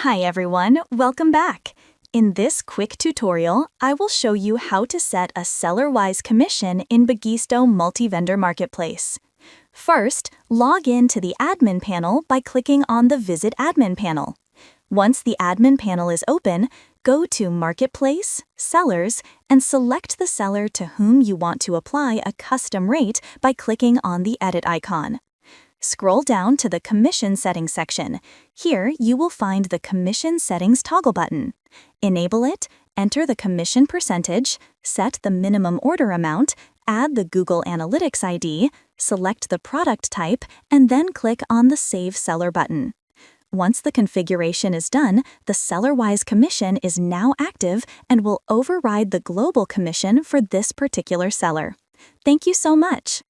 Hi everyone, welcome back. In this quick tutorial, I will show you how to set a seller-wise commission in Bagisto Multi Vendor Marketplace. First, log in to the admin panel by clicking on the Visit Admin panel. Once the admin panel is open, go to Marketplace, Sellers, and select the seller to whom you want to apply a custom rate by clicking on the Edit icon. Scroll down to the Commission Settings section. Here, you will find the Commission Settings toggle button. Enable it, enter the commission percentage, set the minimum order amount, add the Google Analytics ID, select the product type, and then click on the Save Seller button. Once the configuration is done, the seller-wise commission is now active and will override the global commission for this particular seller. Thank you so much.